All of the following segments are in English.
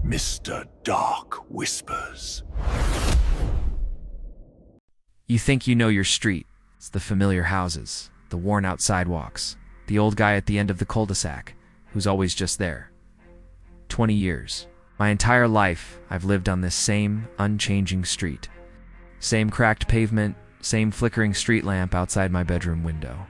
Mr. Dark Whispers. You think you know your street. It's the familiar houses, the worn-out sidewalks, the old guy at the end of the cul-de-sac, who's always just there. 20 years. My entire life, I've lived on this same, unchanging street. Same cracked pavement, same flickering street lamp outside my bedroom window.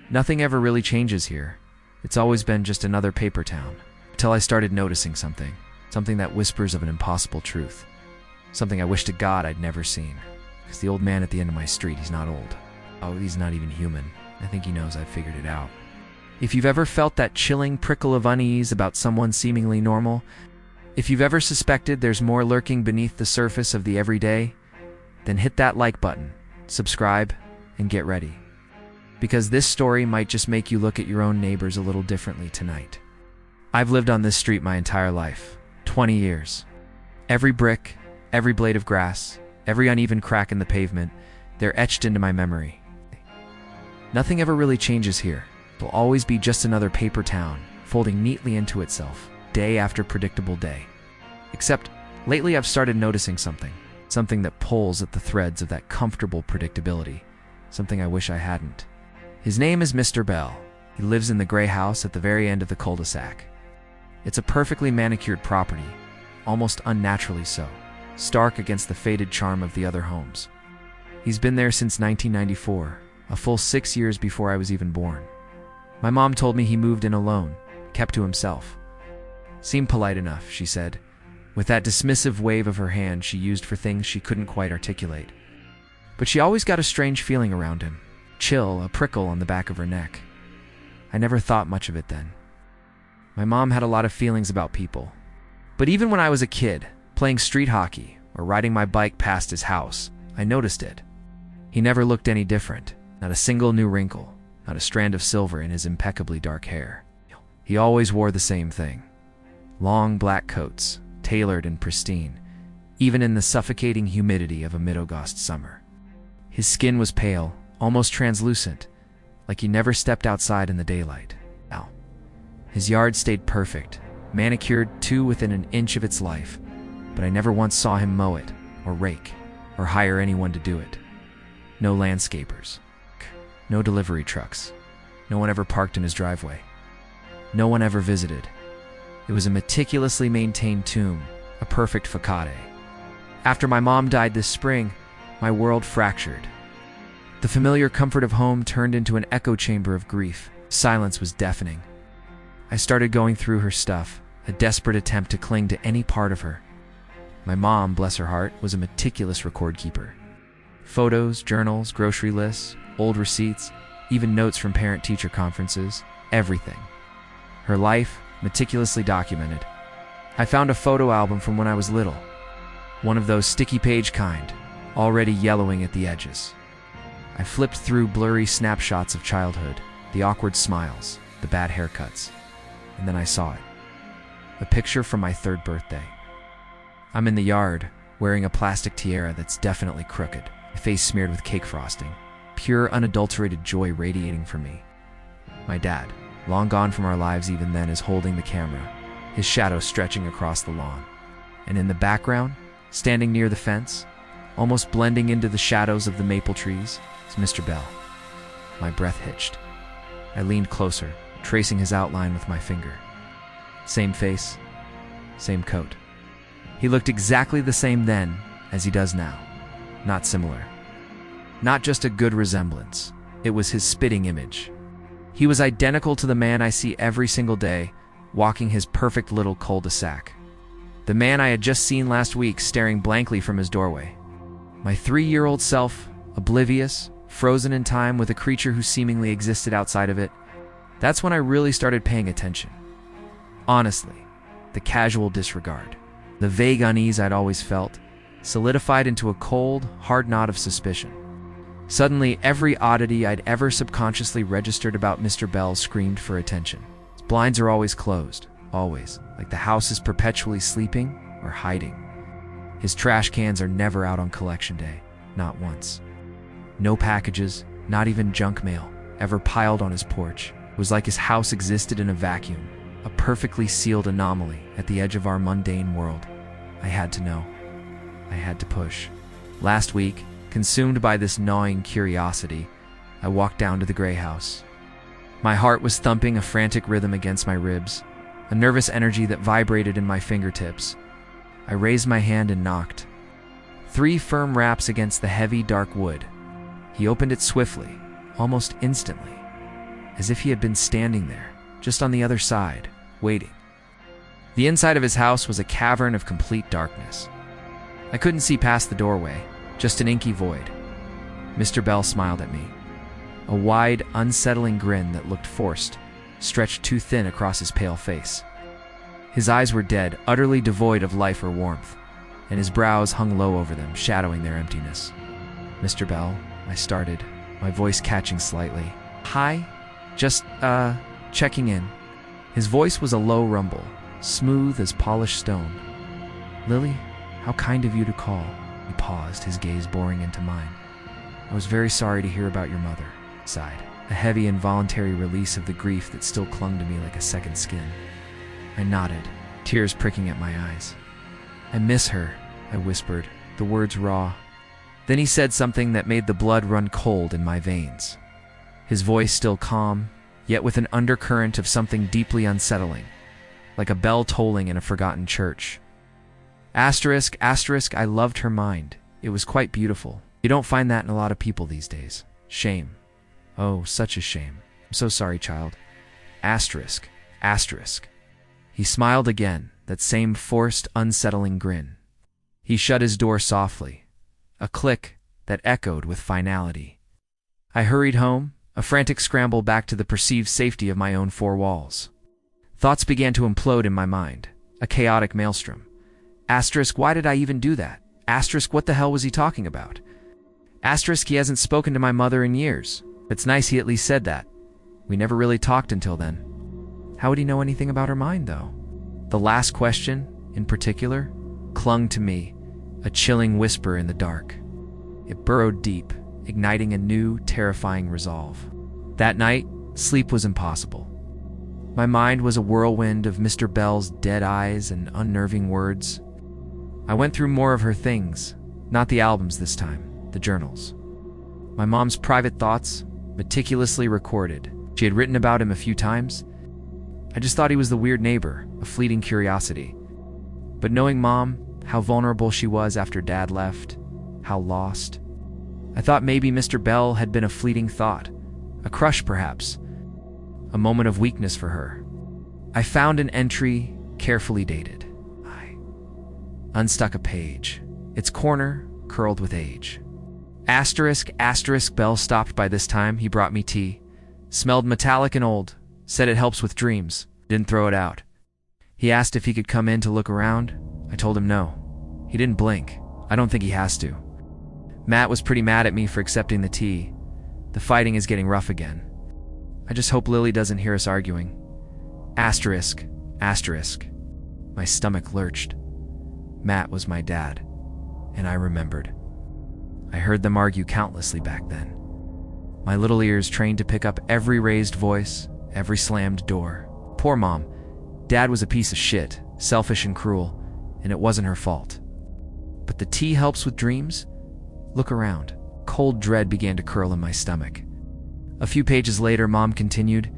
Nothing ever really changes here. It's always been just another paper town. Until I started noticing something. Something that whispers of an impossible truth. Something I wish to God I'd never seen. Because the old man at the end of my street, he's not old. Oh, he's not even human. I think he knows I've figured it out. If you've ever felt that chilling prickle of unease about someone seemingly normal, if you've ever suspected there's more lurking beneath the surface of the everyday, then hit that like button, subscribe, and get ready. Because this story might just make you look at your own neighbors a little differently tonight. I've lived on this street my entire life, 20 years. Every brick, every blade of grass, every uneven crack in the pavement, they're etched into my memory. Nothing ever really changes here. It'll always be just another paper town, folding neatly into itself, day after predictable day. Except, lately I've started noticing something. Something that pulls at the threads of that comfortable predictability. Something I wish I hadn't. His name is Mr. Bell. He lives in the gray house at the very end of the cul-de-sac. It's a perfectly manicured property, almost unnaturally so, stark against the faded charm of the other homes. He's been there since 1994, a full 6 years before I was even born. My mom told me he moved in alone, kept to himself. Seemed polite enough, she said, with that dismissive wave of her hand she used for things she couldn't quite articulate. But she always got a strange feeling around him, chill, a prickle on the back of her neck. I never thought much of it then. My mom had a lot of feelings about people. But even when I was a kid, playing street hockey or riding my bike past his house, I noticed it. He never looked any different, not a single new wrinkle, not a strand of silver in his impeccably dark hair. He always wore the same thing. Long black coats, tailored and pristine, even in the suffocating humidity of a mid-August summer. His skin was pale, almost translucent, like he never stepped outside in the daylight. Ow. His yard stayed perfect, manicured too within an inch of its life, but I never once saw him mow it, or rake, or hire anyone to do it. No landscapers. No delivery trucks. No one ever parked in his driveway. No one ever visited. It was a meticulously maintained tomb, a perfect facade. After my mom died this spring, my world fractured. The familiar comfort of home turned into an echo chamber of grief. Silence was deafening. I started going through her stuff, a desperate attempt to cling to any part of her. My mom, bless her heart, was a meticulous record keeper. Photos, journals, grocery lists, old receipts, even notes from parent-teacher conferences, everything. Her life, meticulously documented. I found a photo album from when I was little. One of those sticky page kind, already yellowing at the edges. I flipped through blurry snapshots of childhood, the awkward smiles, the bad haircuts. And then I saw it. A picture from my 3rd birthday. I'm in the yard, wearing a plastic tiara that's definitely crooked, my face smeared with cake frosting, pure unadulterated joy radiating from me. My dad, long gone from our lives even then, is holding the camera, his shadow stretching across the lawn. And in the background, standing near the fence, almost blending into the shadows of the maple trees, is Mr. Bell. My breath hitched. I leaned closer, tracing his outline with my finger. Same face, same coat. He looked exactly the same then as he does now. Not similar. Not just a good resemblance. It was his spitting image. He was identical to the man I see every single day, walking his perfect little cul-de-sac. The man I had just seen last week staring blankly from his doorway. My 3-year-old self, oblivious, frozen in time with a creature who seemingly existed outside of it. That's when I really started paying attention. Honestly, the casual disregard, the vague unease I'd always felt, solidified into a cold, hard knot of suspicion. Suddenly, every oddity I'd ever subconsciously registered about Mr. Bell screamed for attention. His blinds are always closed, always, like the house is perpetually sleeping or hiding. His trash cans are never out on collection day, not once. No packages, not even junk mail, ever piled on his porch. It was like his house existed in a vacuum, a perfectly sealed anomaly at the edge of our mundane world. I had to know. I had to push. Last week, consumed by this gnawing curiosity, I walked down to the gray house. My heart was thumping a frantic rhythm against my ribs, a nervous energy that vibrated in my fingertips. I raised my hand and knocked. 3 firm raps against the heavy, dark wood. He opened it swiftly, almost instantly, as if he had been standing there, just on the other side, waiting. The inside of his house was a cavern of complete darkness. I couldn't see past the doorway, just an inky void. Mr. Bell smiled at me. A wide, unsettling grin that looked forced, stretched too thin across his pale face. His eyes were dead, utterly devoid of life or warmth, and his brows hung low over them, shadowing their emptiness. "Mr. Bell," I started, my voice catching slightly. "Hi? Just, checking in." His voice was a low rumble, smooth as polished stone. "Lily, how kind of you to call." He paused, his gaze boring into mine. "I was very sorry to hear about your mother," I sighed, a heavy involuntary release of the grief that still clung to me like a second skin. I nodded, tears pricking at my eyes. "I miss her," I whispered, the words raw. Then he said something that made the blood run cold in my veins. His voice still calm, yet with an undercurrent of something deeply unsettling, like a bell tolling in a forgotten church. Asterisk, asterisk, I loved her mind. It was quite beautiful. You don't find that in a lot of people these days. Shame. Oh, such a shame. I'm so sorry, child. Asterisk, asterisk. He smiled again, that same forced, unsettling grin. He shut his door softly, a click that echoed with finality. I hurried home, a frantic scramble back to the perceived safety of my own 4 walls. Thoughts began to implode in my mind, a chaotic maelstrom. Asterisk, why did I even do that? Asterisk, what the hell was he talking about? Asterisk, he hasn't spoken to my mother in years. It's nice he at least said that. We never really talked until then. How would he know anything about her mind, though? The last question, in particular, clung to me, a chilling whisper in the dark. It burrowed deep, igniting a new, terrifying resolve. That night, sleep was impossible. My mind was a whirlwind of Mr. Bell's dead eyes and unnerving words. I went through more of her things, not the albums this time, the journals. My mom's private thoughts, meticulously recorded. She had written about him a few times. I just thought he was the weird neighbor, a fleeting curiosity. But knowing Mom, how vulnerable she was after Dad left, how lost, I thought maybe Mr. Bell had been a fleeting thought, a crush perhaps, a moment of weakness for her. I found an entry carefully dated. I unstuck a page, its corner curled with age. Asterisk, asterisk, Bell stopped by this time. He brought me tea. Smelled metallic and old. Said it helps with dreams. Didn't throw it out. He asked if he could come in to look around. I told him no. He didn't blink. I don't think he has to. Matt was pretty mad at me for accepting the tea. The fighting is getting rough again. I just hope Lily doesn't hear us arguing. Asterisk, asterisk. My stomach lurched. Matt was my dad, and I remembered. I heard them argue countlessly back then. My little ears trained to pick up every raised voice, every slammed door. Poor Mom. Dad was a piece of shit, selfish and cruel, and it wasn't her fault. But the tea helps with dreams? Look around. Cold dread began to curl in my stomach. A few pages later, Mom continued,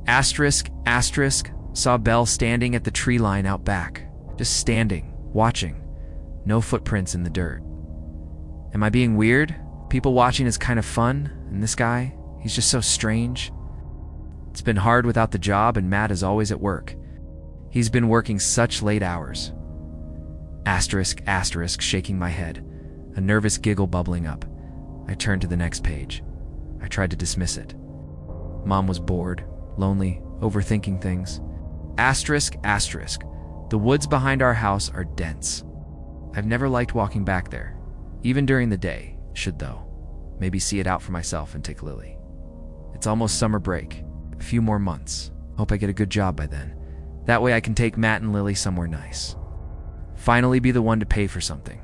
asterisk, asterisk, saw Belle standing at the tree line out back. Just standing, watching. No footprints in the dirt. Am I being weird? People watching is kind of fun, and this guy, he's just so strange. It's been hard without the job, and Matt is always at work. He's been working such late hours. Asterisk, asterisk, shaking my head, a nervous giggle bubbling up. I turned to the next page. I tried to dismiss it. Mom was bored, lonely, overthinking things. Asterisk, asterisk, the woods behind our house are dense. I've never liked walking back there, even during the day. Should though. Maybe see it out for myself and take Lily. It's almost summer break. A few more months. Hope I get a good job by then. That way I can take Matt and Lily somewhere nice. Finally be the one to pay for something.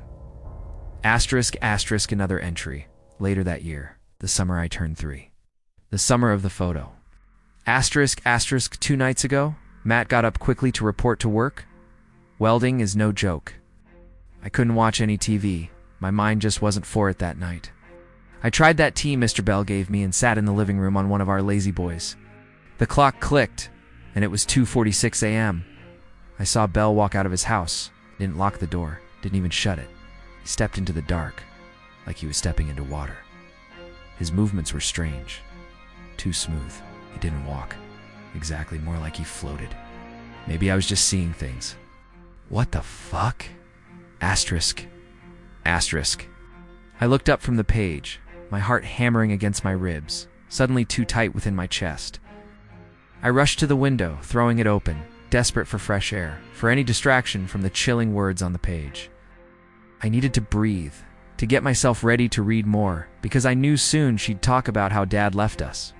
Asterisk, asterisk, another entry. Later that year, the summer I turned 3. The summer of the photo. Asterisk, asterisk, 2 nights ago, Matt got up quickly to report to work. Welding is no joke. I couldn't watch any TV. My mind just wasn't for it that night. I tried that tea Mr. Bell gave me and sat in the living room on one of our lazy boys. The clock clicked, and it was 2:46 a.m. I saw Bell walk out of his house. Didn't lock the door, didn't even shut it. He stepped into the dark, like he was stepping into water. His movements were strange. Too smooth. He didn't walk. Exactly, more like he floated. Maybe I was just seeing things. What the fuck? Asterisk. Asterisk. I looked up from the page, my heart hammering against my ribs, suddenly too tight within my chest. I rushed to the window, throwing it open, desperate for fresh air, for any distraction from the chilling words on the page. I needed to breathe, to get myself ready to read more, because I knew soon she'd talk about how Dad left us.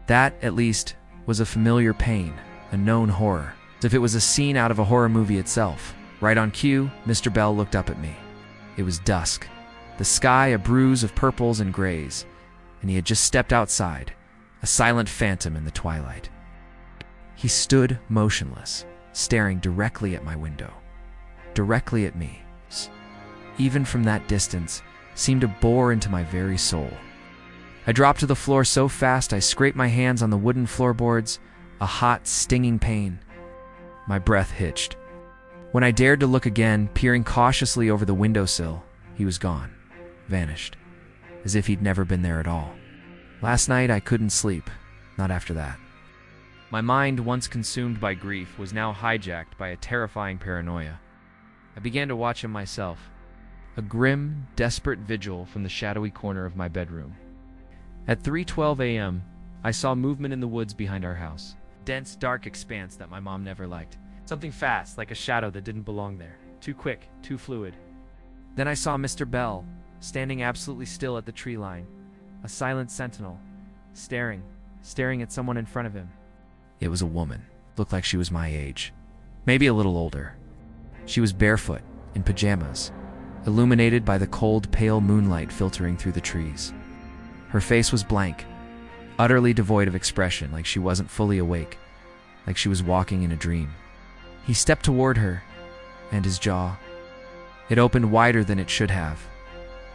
That, at least, was a familiar pain, a known horror, as if it was a scene out of a horror movie itself. Right on cue, Mr. Bell looked up at me. It was dusk, the sky a bruise of purples and grays, and he had just stepped outside, a silent phantom in the twilight. He stood motionless, staring directly at my window, directly at me. Even from that distance, seemed to bore into my very soul. I dropped to the floor so fast I scraped my hands on the wooden floorboards, a hot, stinging pain. My breath hitched. When I dared to look again, peering cautiously over the windowsill, he was gone, vanished, as if he'd never been there at all. Last night I couldn't sleep, not after that. My mind, once consumed by grief, was now hijacked by a terrifying paranoia. I began to watch him myself, a grim, desperate vigil from the shadowy corner of my bedroom. At 3:12 a.m., I saw movement in the woods behind our house. Dense, dark expanse that my mom never liked. Something fast, like a shadow that didn't belong there. Too quick, too fluid. Then I saw Mr. Bell, standing absolutely still at the tree line. A silent sentinel, staring at someone in front of him. It was a woman. Looked like she was my age. Maybe a little older. She was barefoot, in pajamas, illuminated by the cold, pale moonlight filtering through the trees. Her face was blank, utterly devoid of expression, like she wasn't fully awake, like she was walking in a dream. He stepped toward her, and his jaw, it opened wider than it should have,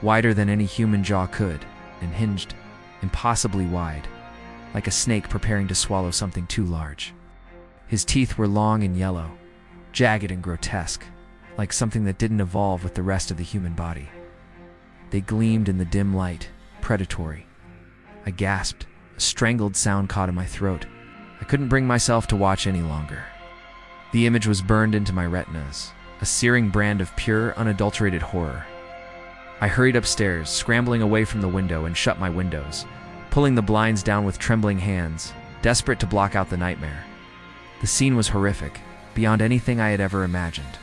wider than any human jaw could, and hinged, impossibly wide, like a snake preparing to swallow something too large. His teeth were long and yellow, jagged and grotesque, like something that didn't evolve with the rest of the human body. They gleamed in the dim light, predatory. I gasped, a strangled sound caught in my throat. I couldn't bring myself to watch any longer. The image was burned into my retinas, a searing brand of pure, unadulterated horror. I hurried upstairs, scrambling away from the window, and shut my windows, pulling the blinds down with trembling hands, desperate to block out the nightmare. The scene was horrific, beyond anything I had ever imagined.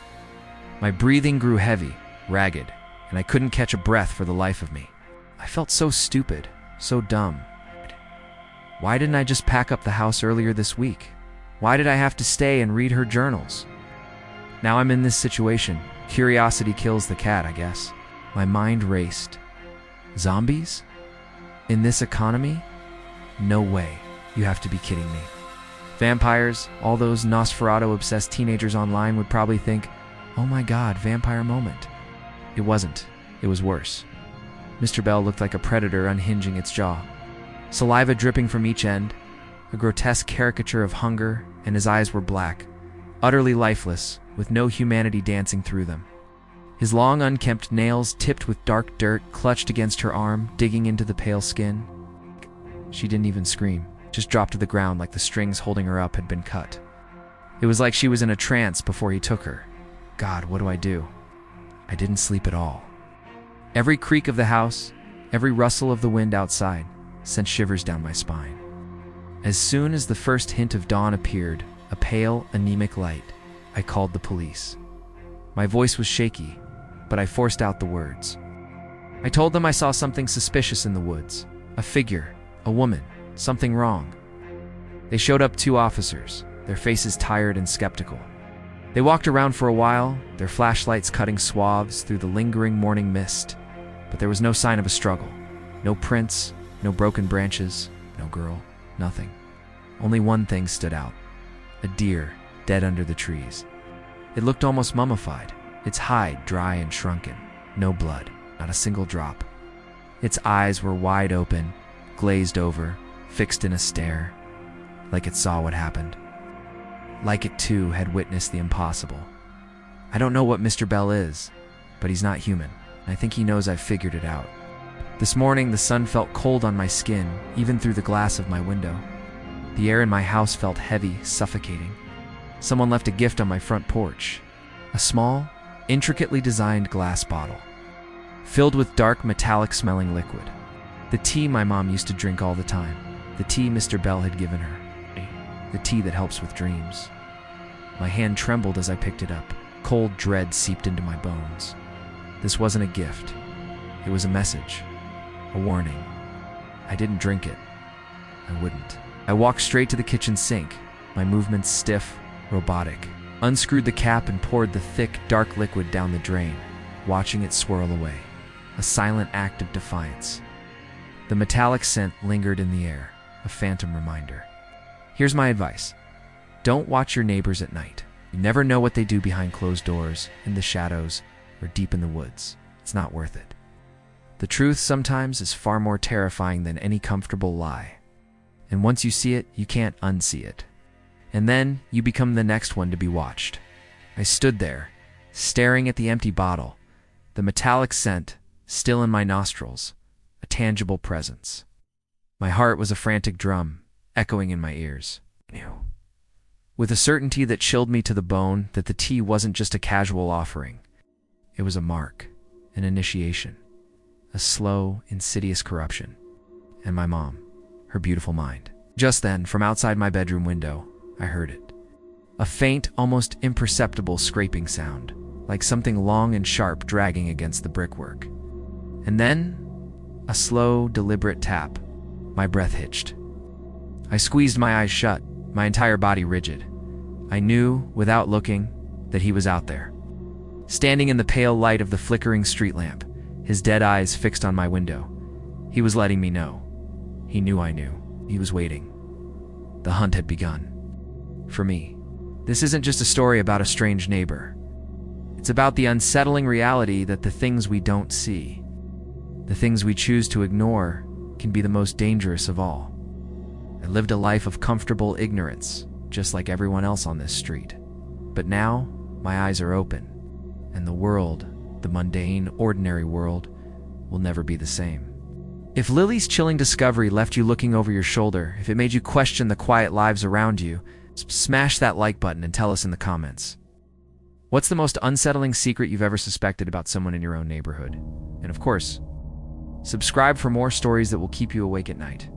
My breathing grew heavy, ragged, and I couldn't catch a breath for the life of me. I felt so stupid, so dumb. Why didn't I just pack up the house earlier this week? Why did I have to stay and read her journals? Now I'm in this situation. Curiosity kills the cat, I guess. My mind raced. Zombies? In this economy? No way. You have to be kidding me. Vampires, all those Nosferatu-obsessed teenagers online would probably think, oh my god, vampire moment. It wasn't. It was worse. Mr. Bell looked like a predator unhinging its jaw. Saliva dripping from each end, a grotesque caricature of hunger, and his eyes were black, utterly lifeless, with no humanity dancing through them. His long, unkempt nails, tipped with dark dirt, clutched against her arm, digging into the pale skin. She didn't even scream, just dropped to the ground like the strings holding her up had been cut. It was like she was in a trance before he took her. God, what do I do? I didn't sleep at all. Every creak of the house, every rustle of the wind outside, sent shivers down my spine. As soon as the first hint of dawn appeared, a pale, anemic light, I called the police. My voice was shaky, but I forced out the words. I told them I saw something suspicious in the woods. A figure, a woman, something wrong. They showed up 2 officers, their faces tired and skeptical. They walked around for a while, their flashlights cutting swaths through the lingering morning mist, but there was no sign of a struggle. No prints, no broken branches, no girl, nothing. Only one thing stood out. a deer dead under the trees. It looked almost mummified, its hide dry and shrunken, no blood, not a single drop. Its eyes were wide open, glazed over, fixed in a stare, like it saw what happened. Like it too had witnessed the impossible. I don't know what Mr. Bell is, but he's not human, and I think he knows I've figured it out. This morning, the sun felt cold on my skin, even through the glass of my window. The air in my house felt heavy, suffocating. Someone left a gift on my front porch. A small, intricately designed glass bottle, filled with dark, metallic-smelling liquid. The tea my mom used to drink all the time. The tea Mr. Bell had given her. The tea that helps with dreams. My hand trembled as I picked it up. Cold dread seeped into my bones. This wasn't a gift. It was a message. A warning. I didn't drink it. I wouldn't. I walked straight to the kitchen sink, my movements stiff, robotic. Unscrewed the cap and poured the thick, dark liquid down the drain, watching it swirl away. A silent act of defiance. The metallic scent lingered in the air, a phantom reminder. Here's my advice. Don't watch your neighbors at night. You never know what they do behind closed doors, in the shadows, or deep in the woods. It's not worth it. The truth sometimes is far more terrifying than any comfortable lie. And once you see it, you can't unsee it. And then you become the next one to be watched. I stood there, staring at the empty bottle, the metallic scent still in my nostrils, a tangible presence. My heart was a frantic drum, echoing in my ears. I knew, with a certainty that chilled me to the bone, that the tea wasn't just a casual offering. It was a mark, an initiation, a slow, insidious corruption. And my mom, her beautiful mind. Just then, from outside my bedroom window, I heard it. A faint, almost imperceptible scraping sound, like something long and sharp dragging against the brickwork. And then, a slow, deliberate tap. My breath hitched. I squeezed my eyes shut, my entire body rigid. I knew, without looking, that he was out there. Standing in the pale light of the flickering street lamp, his dead eyes fixed on my window. He was letting me know. He knew I knew. He was waiting. The hunt had begun. For me, this isn't just a story about a strange neighbor. It's about the unsettling reality that the things we don't see, the things we choose to ignore, can be the most dangerous of all. I lived a life of comfortable ignorance, just like everyone else on this street. But now, my eyes are open, and the world, the mundane, ordinary world, will never be the same. If Lily's chilling discovery left you looking over your shoulder, if it made you question the quiet lives around you, smash that like button and tell us in the comments. What's the most unsettling secret you've ever suspected about someone in your own neighborhood? And of course, subscribe for more stories that will keep you awake at night.